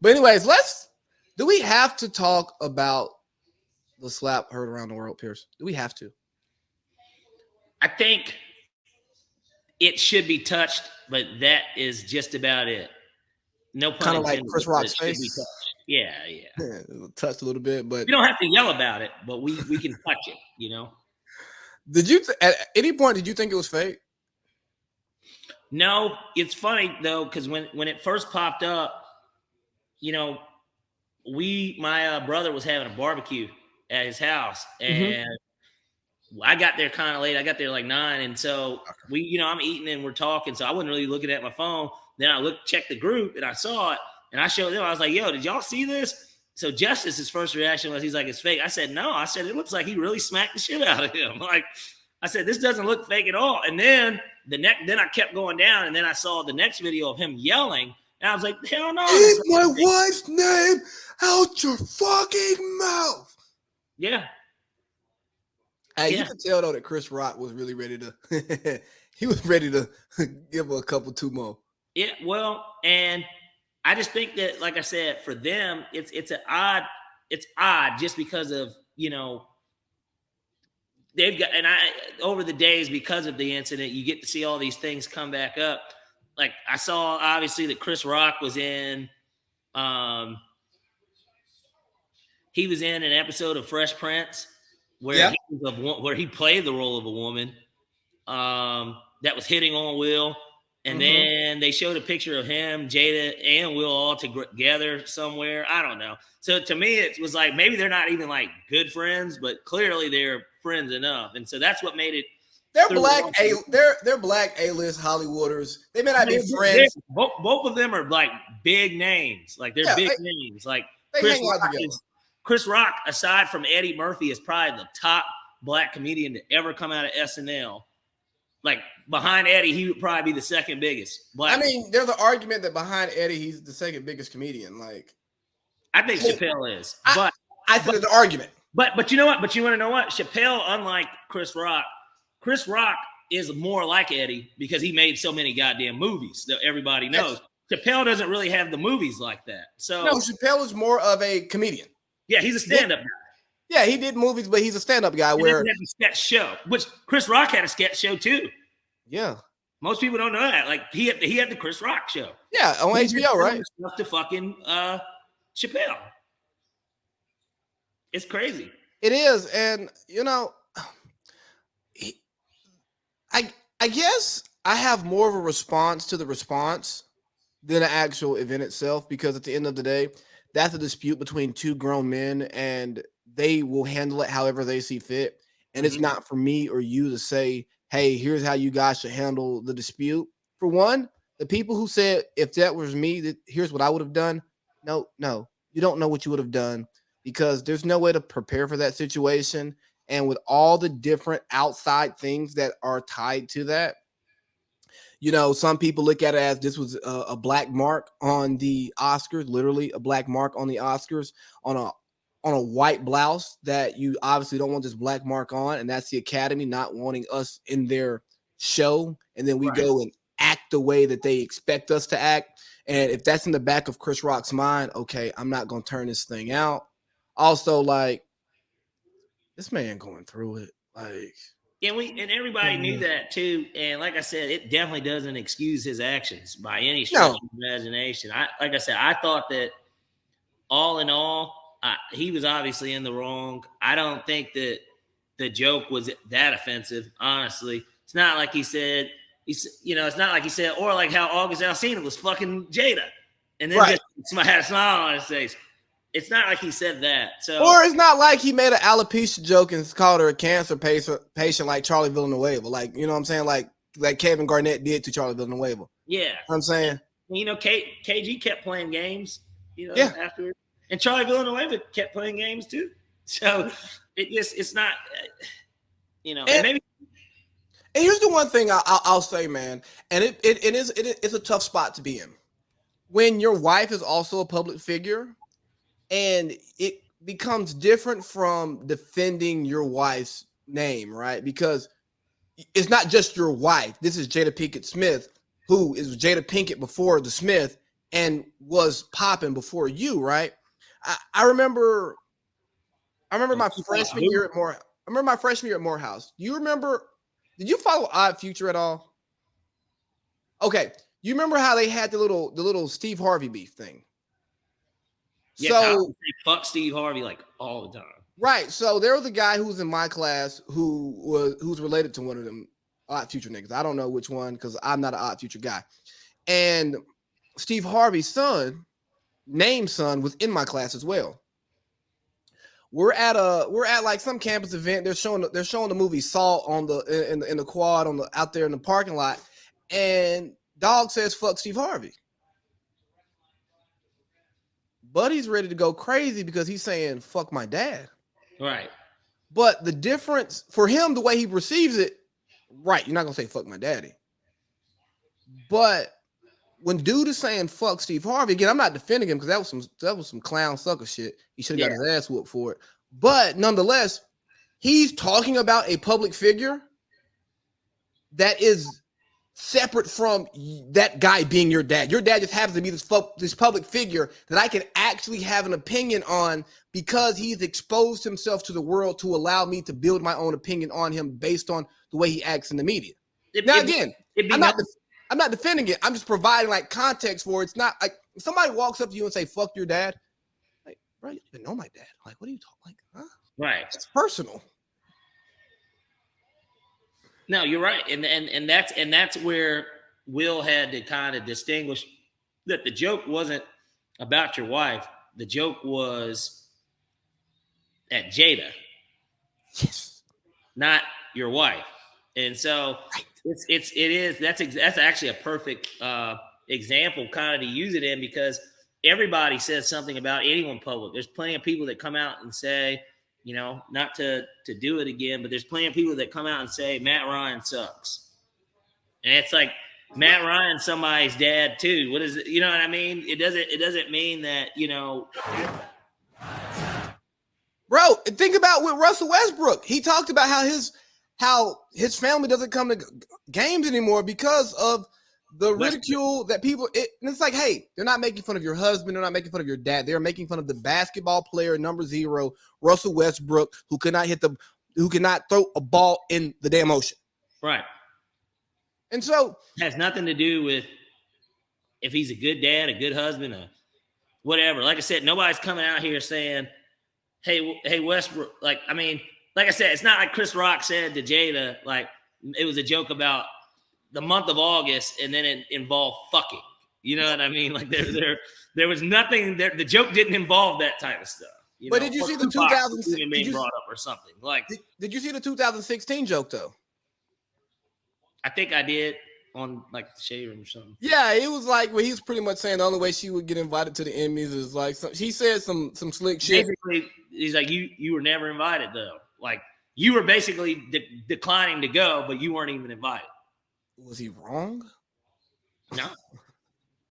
But anyways, do we have to talk about the slap heard around the world, Pierce? Do we have to? I think it should be touched, but that is just about it. No pun Kind of like intended, Chris but Rock's it should be face. touched. Yeah, yeah. Touched a little bit, but We don't have to yell about it, but we can touch it, you know? did you at any point did you think it was fake? No, it's funny though, because when it first popped up, you know, my brother was having a barbecue at his house, and I got there kind of late. I got there like 9, and so I'm eating and we're talking, so I wasn't really looking at my phone. Then I checked the group, and I saw it, and I showed them. I was like, "Yo, did y'all see this?" So Justice's first reaction was, he's like, "It's fake." I said, "No." I said, "It looks like he really smacked the shit out of him." Like, I said, "This doesn't look fake at all." And then then I kept going down, and then I saw the next video of him yelling, and I was like, "Hell no!" Keep my wife's name out your fucking mouth. Yeah. Hey, you can tell though that Chris Rock was really ready to. He was ready to give her a couple two more. Yeah, well, and I just think that, like I said, for them, it's odd just because of they've got, and over the days, because of the incident, you get to see all these things come back up. Like, I saw obviously that Chris Rock was in he was in an episode of Fresh Prince where he played the role of a woman that was hitting on Will. And then they showed a picture of him, Jada, and Will all together somewhere. I don't know. So to me, it was like, maybe they're not even like good friends, but clearly they're friends enough. And so that's what made it. They're black A-list Hollywooders. They may not be friends. Both of them are like big names. Like they're big names. Like Chris Rock, aside from Eddie Murphy, is probably the top black comedian to ever come out of SNL. Like, behind Eddie, he would probably be the second biggest. I mean, there's an argument that behind Eddie, he's the second biggest comedian. Like, I think Chappelle is. I think there's an argument. But you know what? But you want to know what? Chappelle, unlike Chris Rock is more like Eddie because he made so many goddamn movies that everybody knows. Yes. Chappelle doesn't really have the movies like that. So no, Chappelle is more of a comedian. Yeah, he's a stand-up guy. Yeah, he did movies, but he's a stand-up guy. He doesn't have a sketch show, which Chris Rock had a sketch show too. Yeah, most people don't know that. Like he had the Chris Rock show. Yeah, on HBO, right? Stuff to fucking Chappelle. It's crazy. It is, and I guess I have more of a response to the response than the actual event itself, because at the end of the day, that's a dispute between two grown men, and they will handle it however they see fit. And it's not for me or you to say, hey, here's how you guys should handle the dispute. For one, the people who said, if that was me, here's what I would have done. No, you don't know what you would have done, because there's no way to prepare for that situation. And with all the different outside things that are tied to that, some people look at it as this was a black mark on the Oscars, literally a black mark on the Oscars on a white blouse that you obviously don't want this black mark on. And that's the Academy not wanting us in their show. And then we go and act the way that they expect us to act. And if that's in the back of Chris Rock's mind, okay, I'm not going to turn this thing out. Also, like, this man going through it, like. Yeah, and everybody knew that too. And like I said, it definitely doesn't excuse his actions by any stretch of imagination. I thought that all in all, he was obviously in the wrong. I don't think that the joke was that offensive. Honestly, it's not like he said. It's not like he said, or like how August Alsina was fucking Jada, and then just had a smile on his face. It's not like he said that. So, or it's not like he made an alopecia joke and called her a cancer patient like Charlie Villanueva. Like, you know what I'm saying? Like Kevin Garnett did to Charlie Villanueva. Yeah. You know what I'm saying? KG kept playing games, afterwards. And Charlie Villanueva kept playing games too. So it's not, and maybe. And here's the one thing I'll say, man, and it's a tough spot to be in. When your wife is also a public figure, and it becomes different from defending your wife's name, right? Because it's not just your wife. This is Jada Pinkett Smith, who is Jada Pinkett before the Smith, and was popping before you, right? I remember my freshman year at Morehouse. I remember my freshman year at Morehouse. You remember? Did you follow Odd Future at all? Okay, you remember how they had the little Steve Harvey beef thing? Yeah, so fuck Steve Harvey like all the time. Right. So there was a guy who was in my class who's related to one of them Odd Future niggas. I don't know which one because I'm not an Odd Future guy. And Steve Harvey's son, named son, was in my class as well. We're at like some campus event. They're showing the movie Salt on in the quad out there in the parking lot, and Dog says fuck Steve Harvey. Buddy's ready to go crazy because he's saying fuck my dad. Right. But the difference for him, the way he perceives it, right? You're not gonna say fuck my daddy. But when dude is saying fuck Steve Harvey, again, I'm not defending him because that was some clown sucker shit. He should have got his ass whooped for it. But nonetheless, he's talking about a public figure that is separate from that guy being your dad. Your dad just happens to be this public figure that I can actually have an opinion on because he's exposed himself to the world to allow me to build my own opinion on him based on the way he acts in the media. I'm not defending it. I'm just providing like context for it. It's not like if somebody walks up to you and say, fuck your dad. Like, bro, you don't even know my dad. Like, what are you talking like? Huh? Right. It's personal. No, you're right. And that's where Will had to kind of distinguish that the joke wasn't about your wife. The joke was at Jada. Yes. Not your wife. And so that's actually a perfect example kind of to use it in because everybody says something about anyone public. There's plenty of people that come out and say, you know, not to do it again, but there's plenty of people that come out and say Matt Ryan sucks. And it's like Matt Ryan's somebody's dad too. What is it? You know what I mean? It doesn't mean that, you know. Bro, think about with Russell Westbrook. He talked about how his family doesn't come to games anymore because of the ridicule that people. And it's like, hey, they're not making fun of your husband. They're not making fun of your dad. They're making fun of the basketball player number 0, Russell Westbrook, who cannot throw a ball in the damn ocean. Right. And so it has nothing to do with if he's a good dad, a good husband, or whatever. Like I said, nobody's coming out here saying, hey, Westbrook. Like I said, it's not like Chris Rock said to Jada, like it was a joke about the month of August and then it involved fucking. You know what I mean? Like there was nothing there. The joke didn't involve that type of stuff. But did you see the 2006 being brought up or something? Like did you see the 2016 joke though? I think I did on like the Shade Room or something. Yeah, it was like where he was pretty much saying the only way she would get invited to the Emmys is like he said some slick shit. Basically, he's like you were never invited though. Like you were basically declining to go, but you weren't even invited. Was he wrong? No.